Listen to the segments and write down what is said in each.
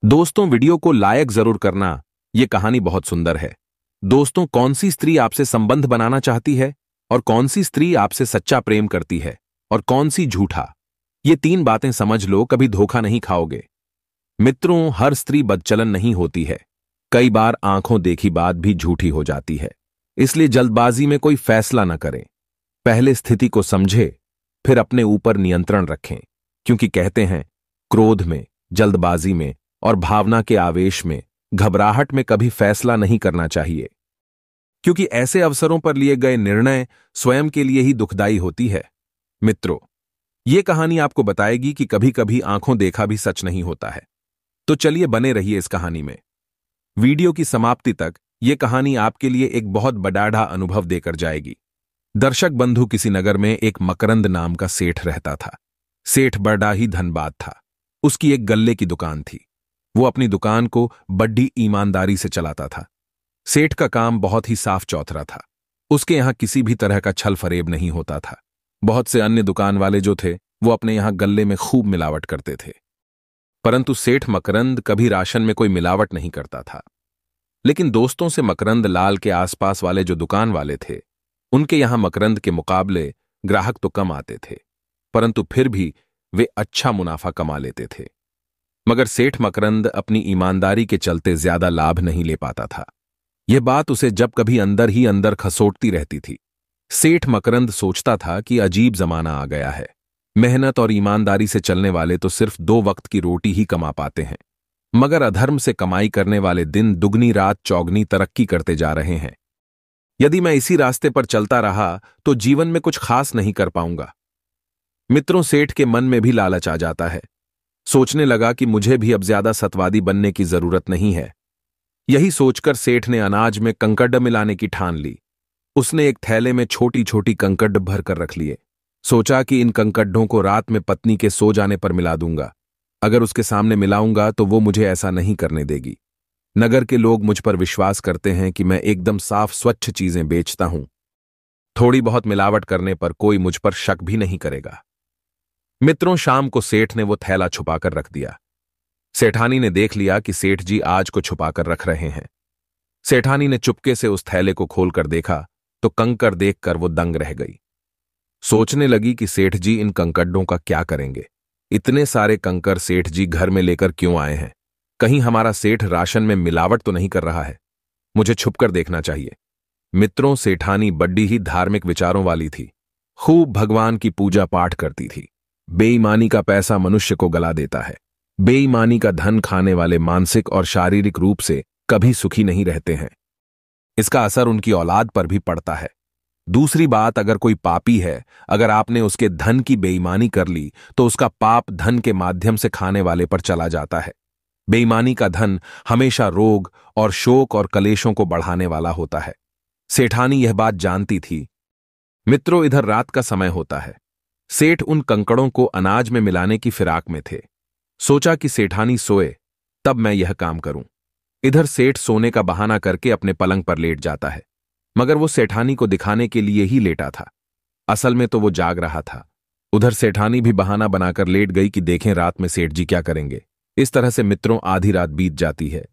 दोस्तों, वीडियो को लाइक जरूर करना। ये कहानी बहुत सुंदर है। दोस्तों, कौन सी स्त्री आपसे संबंध बनाना चाहती है और कौन सी स्त्री आपसे सच्चा प्रेम करती है और कौन सी झूठा? ये तीन बातें समझ लो, कभी धोखा नहीं खाओगे। मित्रों, हर स्त्री बदचलन नहीं होती है। कई बार आंखों देखी बात भी झूठी हो जाती है। इसलिए जल्दबाजी में कोई फैसला न करें। पहले स्थिति को समझे, फिर अपने ऊपर नियंत्रण रखें। क्योंकि कहते हैं, क्रोध में, जल्दबाजी में और भावना के आवेश में, घबराहट में कभी फैसला नहीं करना चाहिए। क्योंकि ऐसे अवसरों पर लिए गए निर्णय स्वयं के लिए ही दुखदाई होती है। मित्रों, यह कहानी आपको बताएगी कि कभी कभी आंखों देखा भी सच नहीं होता है। तो चलिए बने रहिए इस कहानी में। वीडियो की समाप्ति तक यह कहानी आपके लिए एक बहुत बड़ाढ़ा अनुभव देकर जाएगी। दर्शक बंधु, किसी नगर में एक मकरंद नाम का सेठ रहता था। सेठ बड़ा ही धनबाद था। उसकी एक गल्ले की दुकान थी। वो अपनी दुकान को बड़ी ईमानदारी से चलाता था। सेठ का काम बहुत ही साफ चौथरा था। उसके यहां किसी भी तरह का छल फरेब नहीं होता था। बहुत से अन्य दुकान वाले जो थे, वो अपने यहां गल्ले में खूब मिलावट करते थे, परंतु सेठ मकरंद कभी राशन में कोई मिलावट नहीं करता था। लेकिन दोस्तों से मकरंद लाल के आसपास वाले जो दुकान वाले थे, उनके यहां मकरंद के मुकाबले ग्राहक तो कम आते थे, परंतु फिर भी वे अच्छा मुनाफा कमा लेते थे। मगर सेठ मकरंद अपनी ईमानदारी के चलते ज्यादा लाभ नहीं ले पाता था। यह बात उसे जब कभी अंदर ही अंदर खसोटती रहती थी। सेठ मकरंद सोचता था कि अजीब जमाना आ गया है। मेहनत और ईमानदारी से चलने वाले तो सिर्फ 2 वक्त की रोटी ही कमा पाते हैं, मगर अधर्म से कमाई करने वाले दिन दुगनी रात चौगनी तरक्की करते जा रहे हैं। यदि मैं इसी रास्ते पर चलता रहा तो जीवन में कुछ खास नहीं कर पाऊंगा। मित्रों, सेठ के मन में भी लालच आ जाता है। सोचने लगा कि मुझे भी अब ज्यादा सतवादी बनने की जरूरत नहीं है। यही सोचकर सेठ ने अनाज में कंकड़ मिलाने की ठान ली। उसने एक थैले में छोटी छोटी कंकड़ भर कर रख लिए। सोचा कि इन कंकड़ों को रात में पत्नी के सो जाने पर मिला दूंगा। अगर उसके सामने मिलाऊंगा तो वो मुझे ऐसा नहीं करने देगी। नगर के लोग मुझ पर विश्वास करते हैं कि मैं एकदम साफ स्वच्छ चीजें बेचता हूं। थोड़ी बहुत मिलावट करने पर कोई मुझ पर शक भी नहीं करेगा। मित्रों, शाम को सेठ ने वो थैला छुपाकर रख दिया। सेठानी ने देख लिया कि सेठ जी आज को छुपाकर रख रहे हैं। सेठानी ने चुपके से उस थैले को खोलकर देखा तो कंकड़ देखकर वो दंग रह गई। सोचने लगी कि सेठ जी इन कंकड़ों का क्या करेंगे। इतने सारे कंकड़ सेठ जी घर में लेकर क्यों आए हैं? कहीं हमारा सेठ राशन में मिलावट तो नहीं कर रहा है? मुझे छुपकर देखना चाहिए। मित्रों, सेठानी बड्डी ही धार्मिक विचारों वाली थी। खूब भगवान की पूजा पाठ करती थी। बेईमानी का पैसा मनुष्य को गला देता है। बेईमानी का धन खाने वाले मानसिक और शारीरिक रूप से कभी सुखी नहीं रहते हैं। इसका असर उनकी औलाद पर भी पड़ता है। दूसरी बात, अगर कोई पापी है, अगर आपने उसके धन की बेईमानी कर ली तो उसका पाप धन के माध्यम से खाने वाले पर चला जाता है। बेईमानी का धन हमेशा रोग और शोक और कलेशों को बढ़ाने वाला होता है। सेठानी यह बात जानती थी। मित्रों, इधर रात का समय होता है। सेठ उन कंकड़ों को अनाज में मिलाने की फिराक में थे। सोचा कि सेठानी सोए तब मैं यह काम करूं। इधर सेठ सोने का बहाना करके अपने पलंग पर लेट जाता है, मगर वो सेठानी को दिखाने के लिए ही लेटा था। असल में तो वो जाग रहा था। उधर सेठानी भी बहाना बनाकर लेट गई कि देखें रात में सेठ जी क्या करेंगे। इस तरह से मित्रों आधी रात बीत जाती है।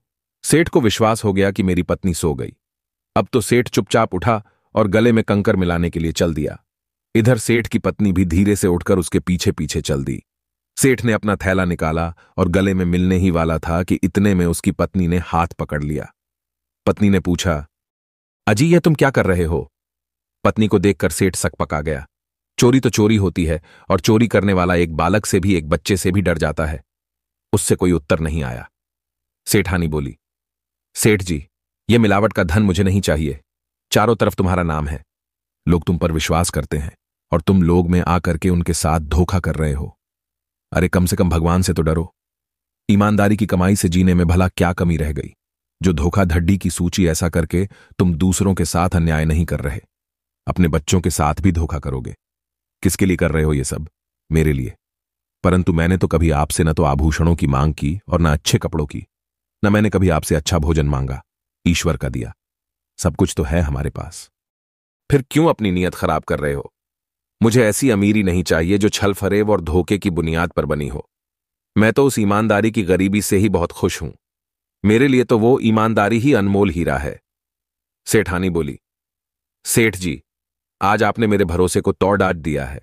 सेठ को विश्वास हो गया कि मेरी पत्नी सो गई। अब तो सेठ चुपचाप उठा और गले में कंकर मिलाने के लिए चल दिया। इधर सेठ की पत्नी भी धीरे से उठकर उसके पीछे पीछे चल दी। सेठ ने अपना थैला निकाला और गले में मिलने ही वाला था कि इतने में उसकी पत्नी ने हाथ पकड़ लिया। पत्नी ने पूछा, अजी ये तुम क्या कर रहे हो? पत्नी को देखकर सेठ सकपका गया। चोरी तो चोरी होती है और चोरी करने वाला एक बालक से भी, एक बच्चे से भी डर जाता है। उससे कोई उत्तर नहीं आया। सेठानी बोली, सेठ जी, ये मिलावट का धन मुझे नहीं चाहिए। चारों तरफ तुम्हारा नाम है। लोग तुम पर विश्वास करते हैं और तुम लोग में आकर के उनके साथ धोखा कर रहे हो। अरे कम से कम भगवान से तो डरो। ईमानदारी की कमाई से जीने में भला क्या कमी रह गई, जो धोखाधड़ी की सूची ऐसा करके तुम दूसरों के साथ अन्याय नहीं कर रहे, अपने बच्चों के साथ भी धोखा करोगे। किसके लिए कर रहे हो ये सब? मेरे लिए। परंतु मैंने तो कभी आपसे न तो आभूषणों की मांग की और न अच्छे कपड़ों की, न मैंने कभी आपसे अच्छा भोजन मांगा। ईश्वर का दिया सब कुछ तो है हमारे पास। फिर क्यों अपनी नीयत खराब कर रहे हो? मुझे ऐसी अमीरी नहीं चाहिए जो छल फरेब और धोखे की बुनियाद पर बनी हो। मैं तो उस ईमानदारी की गरीबी से ही बहुत खुश हूं। मेरे लिए तो वो ईमानदारी ही अनमोल हीरा है। सेठानी बोली, सेठ जी, आज आपने मेरे भरोसे को तोड़ डांट दिया है।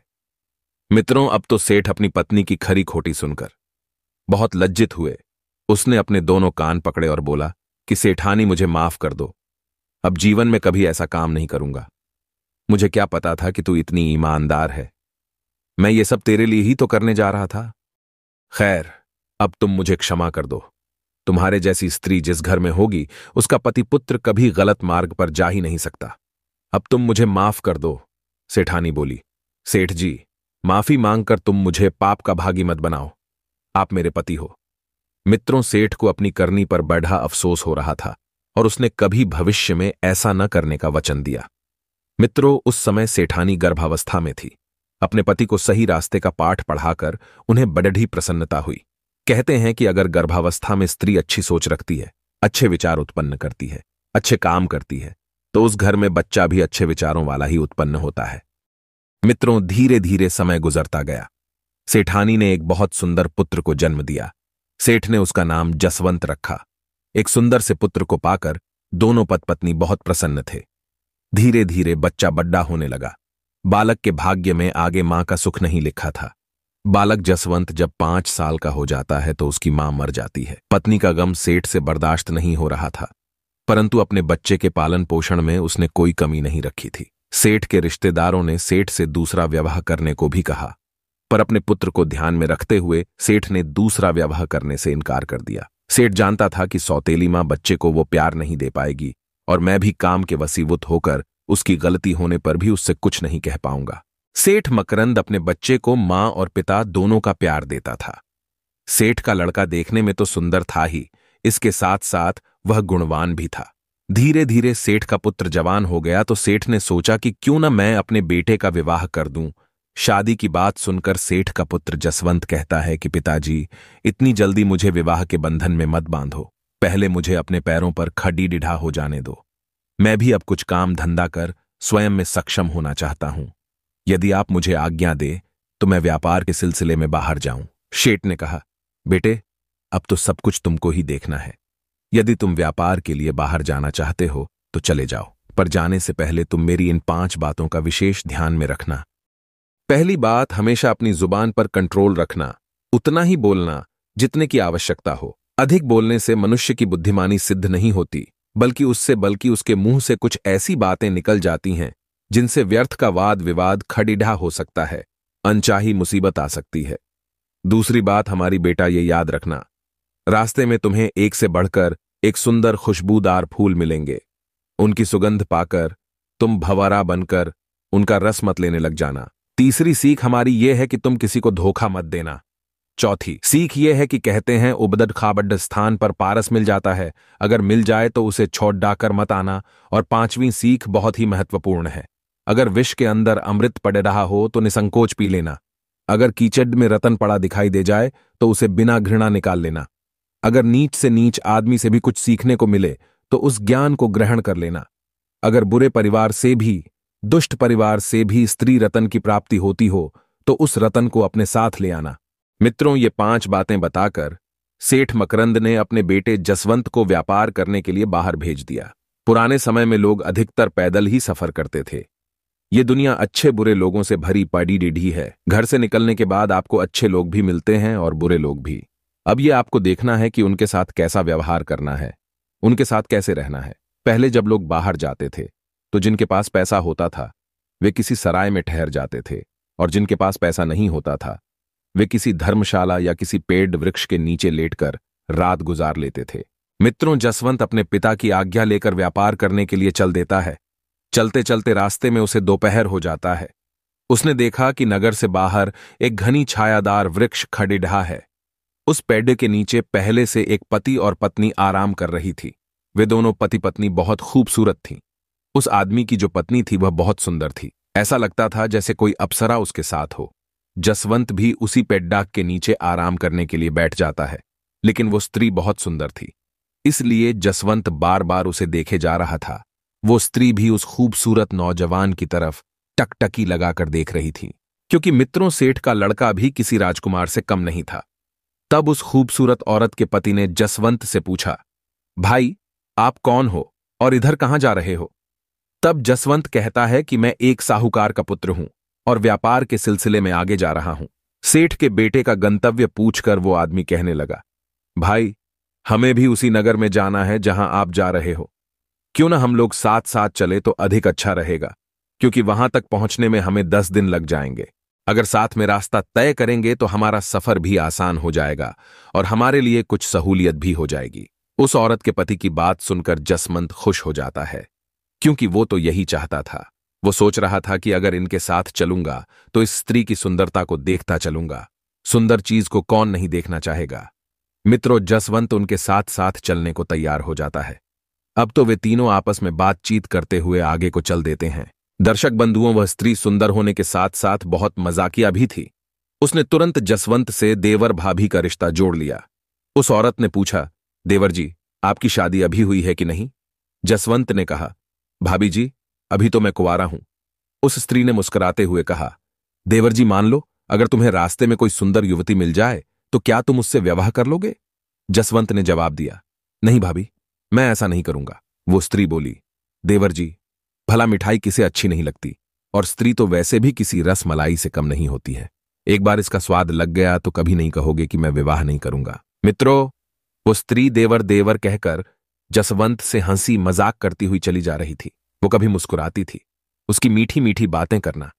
मित्रों, अब तो सेठ अपनी पत्नी की खरी खोटी सुनकर बहुत लज्जित हुए। उसने अपने दोनों कान पकड़े और बोला कि सेठानी, मुझे माफ कर दो। अब जीवन में कभी ऐसा काम नहीं करूंगा। मुझे क्या पता था कि तू इतनी ईमानदार है। मैं ये सब तेरे लिए ही तो करने जा रहा था। खैर, अब तुम मुझे क्षमा कर दो। तुम्हारे जैसी स्त्री जिस घर में होगी, उसका पति पुत्र कभी गलत मार्ग पर जा ही नहीं सकता। अब तुम मुझे माफ कर दो। सेठानी बोली, सेठ जी, माफी मांगकर तुम मुझे पाप का भागी मत बनाओ। आप मेरे पति हो। मित्रों, सेठ को अपनी करनी पर बढ़ा अफसोस हो रहा था और उसने कभी भविष्य में ऐसा न करने का वचन दिया। मित्रों, उस समय सेठानी गर्भावस्था में थी। अपने पति को सही रास्ते का पाठ पढ़ाकर उन्हें बड़ी प्रसन्नता हुई। कहते हैं कि अगर गर्भावस्था में स्त्री अच्छी सोच रखती है, अच्छे विचार उत्पन्न करती है, अच्छे काम करती है, तो उस घर में बच्चा भी अच्छे विचारों वाला ही उत्पन्न होता है। मित्रों, धीरे धीरे समय गुजरता गया। सेठानी ने एक बहुत सुंदर पुत्र को जन्म दिया। सेठ ने उसका नाम जसवंत रखा। एक सुंदर से पुत्र को पाकर दोनों पति पत्नी बहुत प्रसन्न थे। धीरे धीरे बच्चा बड्डा होने लगा। बालक के भाग्य में आगे मां का सुख नहीं लिखा था। बालक जसवंत जब 5 साल का हो जाता है तो उसकी मां मर जाती है। पत्नी का गम सेठ से बर्दाश्त नहीं हो रहा था, परंतु अपने बच्चे के पालन पोषण में उसने कोई कमी नहीं रखी थी। सेठ के रिश्तेदारों ने सेठ से दूसरा विवाह करने को भी कहा, पर अपने पुत्र को ध्यान में रखते हुए सेठ ने दूसरा विवाह करने से इनकार कर दिया। सेठ जानता था कि सौतेली मां बच्चे को वो प्यार नहीं दे पाएगी और मैं भी काम के वसीवुत होकर उसकी गलती होने पर भी उससे कुछ नहीं कह पाऊंगा। सेठ मकरंद अपने बच्चे को मां और पिता दोनों का प्यार देता था। सेठ का लड़का देखने में तो सुंदर था ही, इसके साथ साथ वह गुणवान भी था। धीरे धीरे सेठ का पुत्र जवान हो गया तो सेठ ने सोचा कि क्यों न मैं अपने बेटे का विवाह कर दूं। शादी की बात सुनकर सेठ का पुत्र जसवंत कहता है कि पिताजी, इतनी जल्दी मुझे विवाह के बंधन में मत बांधो। पहले मुझे अपने पैरों पर खड़ी डिढ़ा हो जाने दो। मैं भी अब कुछ काम धंधा कर स्वयं में सक्षम होना चाहता हूं। यदि आप मुझे आज्ञा दे तो मैं व्यापार के सिलसिले में बाहर जाऊं। सेठ ने कहा, बेटे, अब तो सब कुछ तुमको ही देखना है। यदि तुम व्यापार के लिए बाहर जाना चाहते हो तो चले जाओ, पर जाने से पहले तुम मेरी इन 5 बातों का विशेष ध्यान में रखना। पहली बात, हमेशा अपनी जुबान पर कंट्रोल रखना। उतना ही बोलना जितने की आवश्यकता हो। अधिक बोलने से मनुष्य की बुद्धिमानी सिद्ध नहीं होती, बल्कि उसके मुंह से कुछ ऐसी बातें निकल जाती हैं जिनसे व्यर्थ का वाद विवाद खड़ीढ़ा हो सकता है, अनचाही मुसीबत आ सकती है। दूसरी बात, हमारी बेटा, ये याद रखना, रास्ते में तुम्हें एक से बढ़कर एक सुंदर खुशबूदार फूल मिलेंगे। उनकी सुगंध पाकर तुम भंवरा बनकर उनका रस मत लेने लग जाना। तीसरी सीख हमारी यह है कि तुम किसी को धोखा मत देना। चौथी सीख यह है कि कहते हैं उबदड खाबड्ड स्थान पर पारस मिल जाता है, अगर मिल जाए तो उसे छोड़ डाकर मत आना। और 5वीं सीख बहुत ही महत्वपूर्ण है, अगर विष के अंदर अमृत पड़ रहा हो तो निसंकोच पी लेना। अगर कीचड़ में रतन पड़ा दिखाई दे जाए तो उसे बिना घृणा निकाल लेना। अगर नीच से नीच आदमी से भी कुछ सीखने को मिले तो उस ज्ञान को ग्रहण कर लेना। अगर बुरे परिवार से भी, दुष्ट परिवार से भी स्त्री रतन की प्राप्ति होती हो तो उस रतन को अपने साथ ले आना। मित्रों, ये 5 बातें बताकर सेठ मकरंद ने अपने बेटे जसवंत को व्यापार करने के लिए बाहर भेज दिया। पुराने समय में लोग अधिकतर पैदल ही सफर करते थे। ये दुनिया अच्छे बुरे लोगों से भरी पड़ी डिढ़ी है। घर से निकलने के बाद आपको अच्छे लोग भी मिलते हैं और बुरे लोग भी। अब ये आपको देखना है कि उनके साथ कैसा व्यवहार करना है, उनके साथ कैसे रहना है। पहले जब लोग बाहर जाते थे तो जिनके पास पैसा होता था वे किसी सराय में ठहर जाते थे, और जिनके पास पैसा नहीं होता था वे किसी धर्मशाला या किसी पेड़ वृक्ष के नीचे लेटकर रात गुजार लेते थे। मित्रों, जसवंत अपने पिता की आज्ञा लेकर व्यापार करने के लिए चल देता है। चलते चलते रास्ते में उसे दोपहर हो जाता है। उसने देखा कि नगर से बाहर एक घनी छायादार वृक्ष खड़ीढ़ा है। उस पेड़ के नीचे पहले से एक पति और पत्नी आराम कर रही थी। वे दोनों पति पत्नी बहुत खूबसूरत थीं। उस आदमी की जो पत्नी थी वह बहुत सुंदर थी। ऐसा लगता था जैसे कोई अप्सरा उसके साथ हो। जसवंत भी उसी पेड्डाक के नीचे आराम करने के लिए बैठ जाता है, लेकिन वो स्त्री बहुत सुंदर थी, इसलिए जसवंत बार बार उसे देखे जा रहा था। वो स्त्री भी उस खूबसूरत नौजवान की तरफ टकटकी लगाकर देख रही थी, क्योंकि मित्रों, सेठ का लड़का भी किसी राजकुमार से कम नहीं था। तब उस खूबसूरत औरत के पति ने जसवंत से पूछा, भाई, आप कौन हो और इधर कहां जा रहे हो? तब जसवंत कहता है कि मैं एक साहूकार का पुत्र हूं और व्यापार के सिलसिले में आगे जा रहा हूं। सेठ के बेटे का गंतव्य पूछकर वो आदमी कहने लगा, भाई, हमें भी उसी नगर में जाना है जहां आप जा रहे हो। क्यों ना हम लोग साथ साथ चले तो अधिक अच्छा रहेगा, क्योंकि वहां तक पहुंचने में हमें 10 दिन लग जाएंगे। अगर साथ में रास्ता तय करेंगे तो हमारा सफर भी आसान हो जाएगा और हमारे लिए कुछ सहूलियत भी हो जाएगी। उस औरत के पति की बात सुनकर जसवंत खुश हो जाता है, क्योंकि वो तो यही चाहता था। वो सोच रहा था कि अगर इनके साथ चलूंगा तो इस स्त्री की सुंदरता को देखता चलूंगा। सुंदर चीज को कौन नहीं देखना चाहेगा। मित्रों, जसवंत उनके साथ साथ चलने को तैयार हो जाता है। अब तो वे तीनों आपस में बातचीत करते हुए आगे को चल देते हैं। दर्शक बंधुओं, वह स्त्री सुंदर होने के साथ साथ बहुत मजाकिया भी थी। उसने तुरंत जसवंत से देवर भाभी का रिश्ता जोड़ लिया। उस औरत ने पूछा, देवर जी, आपकी शादी अभी हुई है कि नहीं? जसवंत ने कहा, भाभी जी, अभी तो मैं कुंवारा हूं। उस स्त्री ने मुस्कुराते हुए कहा, देवर जी, मान लो अगर तुम्हें रास्ते में कोई सुंदर युवती मिल जाए तो क्या तुम उससे विवाह कर लोगे? जसवंत ने जवाब दिया, नहीं भाभी, मैं ऐसा नहीं करूंगा। वो स्त्री बोली, देवर जी, भला मिठाई किसे अच्छी नहीं लगती, और स्त्री तो वैसे भी किसी रस मलाई से कम नहीं होती है। एक बार इसका स्वाद लग गया तो कभी नहीं कहोगे कि मैं विवाह नहीं करूंगा। मित्रों, वो स्त्री देवर देवर कहकर जसवंत से हंसी मजाक करती हुई चली जा रही थी। वो कभी मुस्कुराती थी। उसकी मीठी मीठी बातें करना,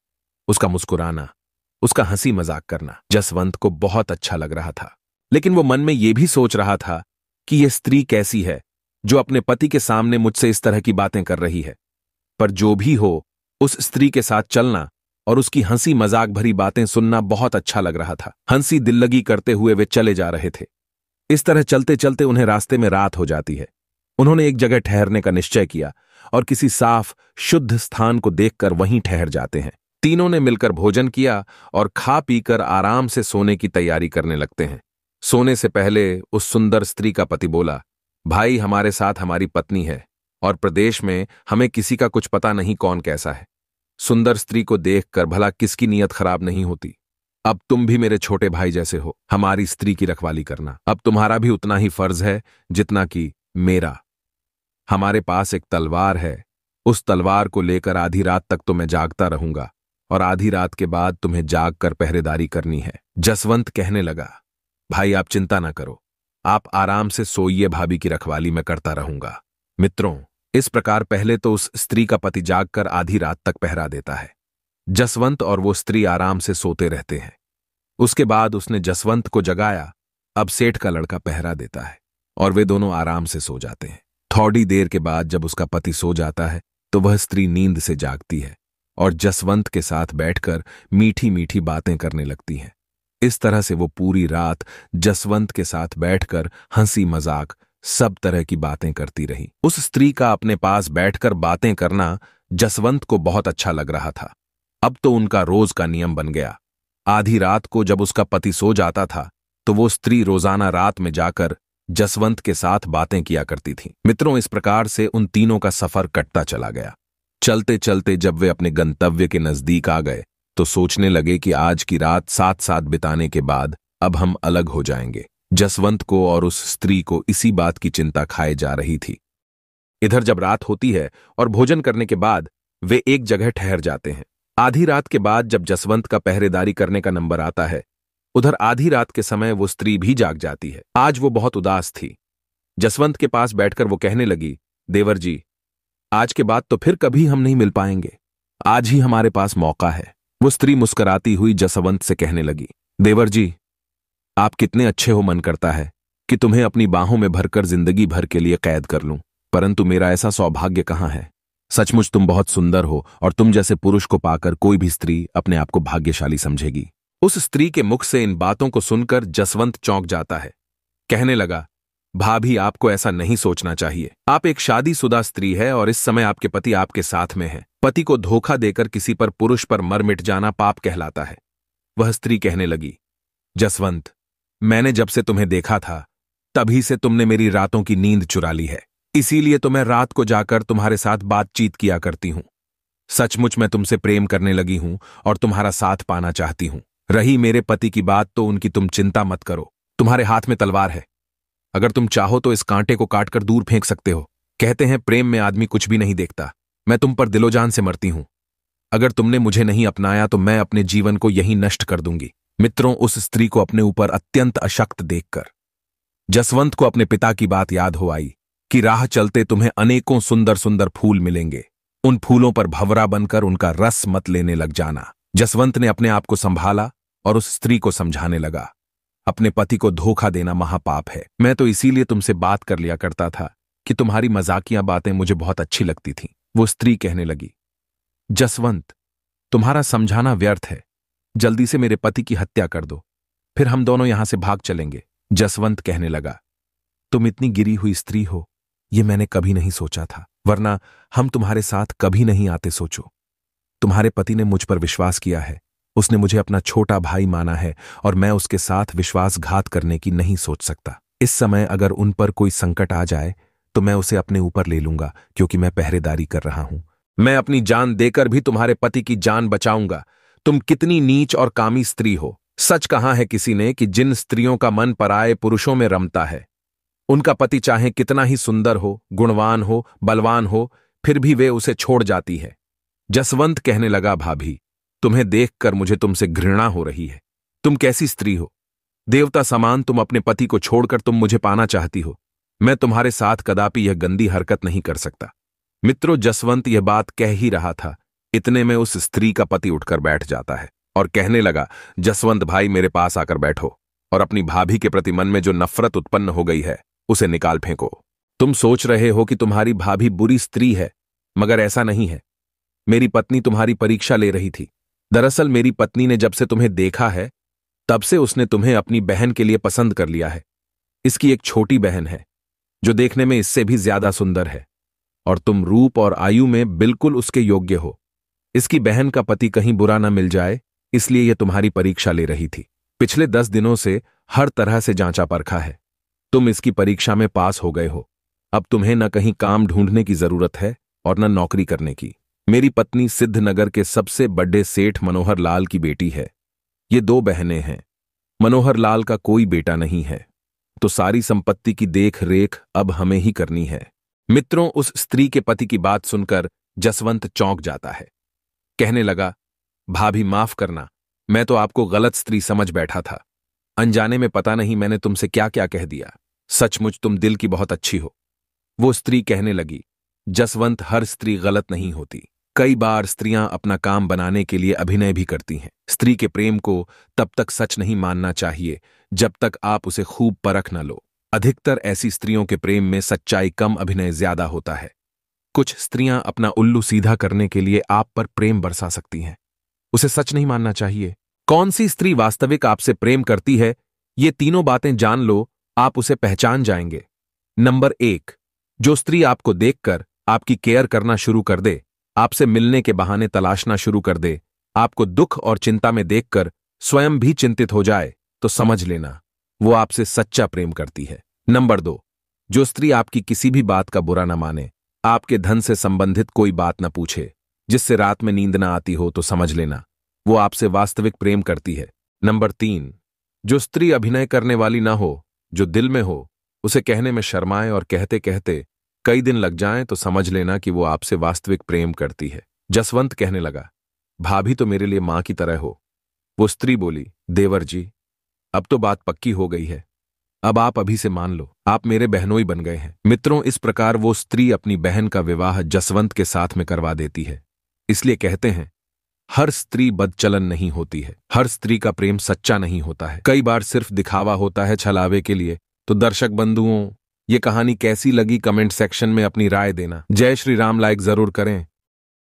उसका मुस्कुराना, उसका हंसी मजाक करना जसवंत को बहुत अच्छा लग रहा था। लेकिन वो मन में यह भी सोच रहा था कि यह स्त्री कैसी है जो अपने पति के सामने मुझसे इस तरह की बातें कर रही है। पर जो भी हो, उस स्त्री के साथ चलना और उसकी हंसी मजाक भरी बातें सुनना बहुत अच्छा लग रहा था। हंसी दिल्लगी करते हुए वे चले जा रहे थे। इस तरह चलते चलते उन्हें रास्ते में रात हो जाती है। उन्होंने एक जगह ठहरने का निश्चय किया और किसी साफ शुद्ध स्थान को देखकर वहीं ठहर जाते हैं। तीनों ने मिलकर भोजन किया और खा पीकर आराम से सोने की तैयारी करने लगते हैं। सोने से पहले उस सुंदर स्त्री का पति बोला, भाई, हमारे साथ हमारी पत्नी है और प्रदेश में हमें किसी का कुछ पता नहीं कौन कैसा है। सुंदर स्त्री को देखकर भला किसकी नीयत खराब नहीं होती। अब तुम भी मेरे छोटे भाई जैसे हो, हमारी स्त्री की रखवाली करना अब तुम्हारा भी उतना ही फर्ज है जितना कि मेरा। हमारे पास एक तलवार है, उस तलवार को लेकर आधी रात तक तो मैं जागता रहूंगा और आधी रात के बाद तुम्हें जाग कर पहरेदारी करनी है। जसवंत कहने लगा, भाई, आप चिंता ना करो, आप आराम से सोइए, भाभी की रखवाली मैं करता रहूंगा। मित्रों, इस प्रकार पहले तो उस स्त्री का पति जागकर आधी रात तक पहरा देता है। जसवंत और वो स्त्री आराम से सोते रहते हैं। उसके बाद उसने जसवंत को जगाया। अब सेठ का लड़का पहरा देता है और वे दोनों आराम से सो जाते हैं। थोड़ी देर के बाद जब उसका पति सो जाता है तो वह स्त्री नींद से जागती है और जसवंत के साथ बैठकर मीठी मीठी बातें करने लगती हैं। इस तरह से वो पूरी रात जसवंत के साथ बैठकर हंसी मजाक सब तरह की बातें करती रही। उस स्त्री का अपने पास बैठकर बातें करना जसवंत को बहुत अच्छा लग रहा था। अब तो उनका रोज का नियम बन गया। आधी रात को जब उसका पति सो जाता था तो वो स्त्री रोजाना रात में जाकर जसवंत के साथ बातें किया करती थी। मित्रों, इस प्रकार से उन तीनों का सफर कटता चला गया। चलते चलते जब वे अपने गंतव्य के नजदीक आ गए तो सोचने लगे कि आज की रात साथ साथ बिताने के बाद अब हम अलग हो जाएंगे। जसवंत को और उस स्त्री को इसी बात की चिंता खाए जा रही थी। इधर जब रात होती है और भोजन करने के बाद वे एक जगह ठहर जाते हैं। आधी रात के बाद जब जसवंत का पहरेदारी करने का नंबर आता है, उधर आधी रात के समय वो स्त्री भी जाग जाती है। आज वो बहुत उदास थी। जसवंत के पास बैठकर वो कहने लगी, देवर जी, आज के बाद तो फिर कभी हम नहीं मिल पाएंगे। आज ही हमारे पास मौका है। वो स्त्री मुस्कुराती हुई जसवंत से कहने लगी, देवर जी, आप कितने अच्छे हो, मन करता है कि तुम्हें अपनी बाहों में भरकर जिंदगी भर के लिए कैद कर लूं, परंतु मेरा ऐसा सौभाग्य कहां है। सचमुच तुम बहुत सुंदर हो और तुम जैसे पुरुष को पाकर कोई भी स्त्री अपने आप को भाग्यशाली समझेगी। उस स्त्री के मुख से इन बातों को सुनकर जसवंत चौंक जाता है। कहने लगा, भाभी, आपको ऐसा नहीं सोचना चाहिए। आप एक शादीशुदा स्त्री है और इस समय आपके पति आपके साथ में है। पति को धोखा देकर किसी पर पुरुष पर मर मिट जाना पाप कहलाता है। वह स्त्री कहने लगी, जसवंत, मैंने जब से तुम्हें देखा था तभी से तुमने मेरी रातों की नींद चुरा ली है। इसीलिए तो मैं रात को जाकर तुम्हारे साथ बातचीत किया करती हूं। सचमुच मैं तुमसे प्रेम करने लगी हूं और तुम्हारा साथ पाना चाहती हूं। रही मेरे पति की बात तो उनकी तुम चिंता मत करो। तुम्हारे हाथ में तलवार है। अगर तुम चाहो तो इस कांटे को काटकर दूर फेंक सकते हो। कहते हैं प्रेम में आदमी कुछ भी नहीं देखता। मैं तुम पर दिलोजान से मरती हूं। अगर तुमने मुझे नहीं अपनाया तो मैं अपने जीवन को यहीं नष्ट कर दूंगी। मित्रों, उस स्त्री को अपने ऊपर अत्यंत अशक्त देखकर जसवंत को अपने पिता की बात याद हो आई कि राह चलते तुम्हें अनेकों सुंदर सुंदर फूल मिलेंगे। उन फूलों पर भंवरा बनकर उनका रस मत लेने लग जाना। जसवंत ने अपने आप को संभाला और उस स्त्री को समझाने लगा, अपने पति को धोखा देना महापाप है। मैं तो इसीलिए तुमसे बात कर लिया करता था कि तुम्हारी मजाकिया बातें मुझे बहुत अच्छी लगती थीं। वो स्त्री कहने लगी, जसवंत, तुम्हारा समझाना व्यर्थ है। जल्दी से मेरे पति की हत्या कर दो, फिर हम दोनों यहां से भाग चलेंगे। जसवंत कहने लगा, तुम इतनी गिरी हुई स्त्री हो, ये मैंने कभी नहीं सोचा था, वरना हम तुम्हारे साथ कभी नहीं आते। सोचो, तुम्हारे पति ने मुझ पर विश्वास किया है। उसने मुझे अपना छोटा भाई माना है और मैं उसके साथ विश्वासघात करने की नहीं सोच सकता। इस समय अगर उन पर कोई संकट आ जाए तो मैं उसे अपने ऊपर ले लूंगा, क्योंकि मैं पहरेदारी कर रहा हूं। मैं अपनी जान देकर भी तुम्हारे पति की जान बचाऊंगा। तुम कितनी नीच और कामी स्त्री हो। सच कहा है किसी ने कि जिन स्त्रियों का मन पराये पुरुषों में रमता है, उनका पति चाहे कितना ही सुंदर हो, गुणवान हो, बलवान हो, फिर भी वे उसे छोड़ जाती है। जसवंत कहने लगा, भाभी, तुम्हें देखकर मुझे तुमसे घृणा हो रही है। तुम कैसी स्त्री हो? देवता समान तुम अपने पति को छोड़कर तुम मुझे पाना चाहती हो। मैं तुम्हारे साथ कदापि यह गंदी हरकत नहीं कर सकता। मित्रों, जसवंत यह बात कह ही रहा था, इतने में उस स्त्री का पति उठकर बैठ जाता है और कहने लगा, जसवंत भाई, मेरे पास आकर बैठो और अपनी भाभी के प्रति मन में जो नफरत उत्पन्न हो गई है उसे निकाल फेंको। तुम सोच रहे हो कि तुम्हारी भाभी बुरी स्त्री है, मगर ऐसा नहीं है। मेरी पत्नी तुम्हारी परीक्षा ले रही थी। दरअसल मेरी पत्नी ने जब से तुम्हें देखा है तब से उसने तुम्हें अपनी बहन के लिए पसंद कर लिया है। इसकी एक छोटी बहन है जो देखने में इससे भी ज्यादा सुंदर है और तुम रूप और आयु में बिल्कुल उसके योग्य हो। इसकी बहन का पति कहीं बुरा न मिल जाए, इसलिए यह तुम्हारी परीक्षा ले रही थी। पिछले 10 दिनों से हर तरह से जांचा परखा है। तुम इसकी परीक्षा में पास हो गए हो। अब तुम्हें न कहीं काम ढूंढने की जरूरत है और न नौकरी करने की। मेरी पत्नी सिद्धनगर के सबसे बड़े सेठ मनोहर लाल की बेटी है। ये 2 बहनें हैं। मनोहर लाल का कोई बेटा नहीं है, तो सारी संपत्ति की देख रेख अब हमें ही करनी है। मित्रों, उस स्त्री के पति की बात सुनकर जसवंत चौंक जाता है। कहने लगा, भाभी माफ करना, मैं तो आपको गलत स्त्री समझ बैठा था। अनजाने में पता नहीं मैंने तुमसे क्या क्या कह दिया। सचमुच तुम दिल की बहुत अच्छी हो। वो स्त्री कहने लगी, जसवंत, हर स्त्री गलत नहीं होती। कई बार स्त्रियां अपना काम बनाने के लिए अभिनय भी करती हैं। स्त्री के प्रेम को तब तक सच नहीं मानना चाहिए जब तक आप उसे खूब परख न लो। अधिकतर ऐसी स्त्रियों के प्रेम में सच्चाई कम, अभिनय ज्यादा होता है। कुछ स्त्रियां अपना उल्लू सीधा करने के लिए आप पर प्रेम बरसा सकती हैं। उसे सच नहीं मानना चाहिए। कौन सी स्त्री वास्तविक आपसे प्रेम करती है, ये तीनों बातें जान लो, आप उसे पहचान जाएंगे। नंबर 1, जो स्त्री आपको देखकर आपकी केयर करना शुरू कर दे, आपसे मिलने के बहाने तलाशना शुरू कर दे, आपको दुख और चिंता में देखकर स्वयं भी चिंतित हो जाए, तो समझ लेना वो आपसे सच्चा प्रेम करती है। नंबर 2, जो स्त्री आपकी किसी भी बात का बुरा न माने, आपके धन से संबंधित कोई बात न पूछे, जिससे रात में नींद न आती हो, तो समझ लेना वो आपसे वास्तविक प्रेम करती है। नंबर 3, जो स्त्री अभिनय करने वाली ना हो, जो दिल में हो, उसे कहने में शर्माए और कहते कहते कई दिन लग जाएं, तो समझ लेना कि वो आपसे वास्तविक प्रेम करती है। जसवंत कहने लगा, भाभी तो मेरे लिए मां की तरह हो। वो स्त्री बोली, देवर जी, अब तो बात पक्की हो गई है। अब आप अभी से मान लो, आप मेरे बहनोई बन गए हैं। मित्रों, इस प्रकार वो स्त्री अपनी बहन का विवाह जसवंत के साथ में करवा देती है। इसलिए कहते हैं, हर स्त्री बदचलन नहीं होती है, हर स्त्री का प्रेम सच्चा नहीं होता है। कई बार सिर्फ दिखावा होता है छलावे के लिए। तो दर्शक बंधुओं, ये कहानी कैसी लगी कमेंट सेक्शन में अपनी राय देना। जय श्री राम लाइक जरूर करें।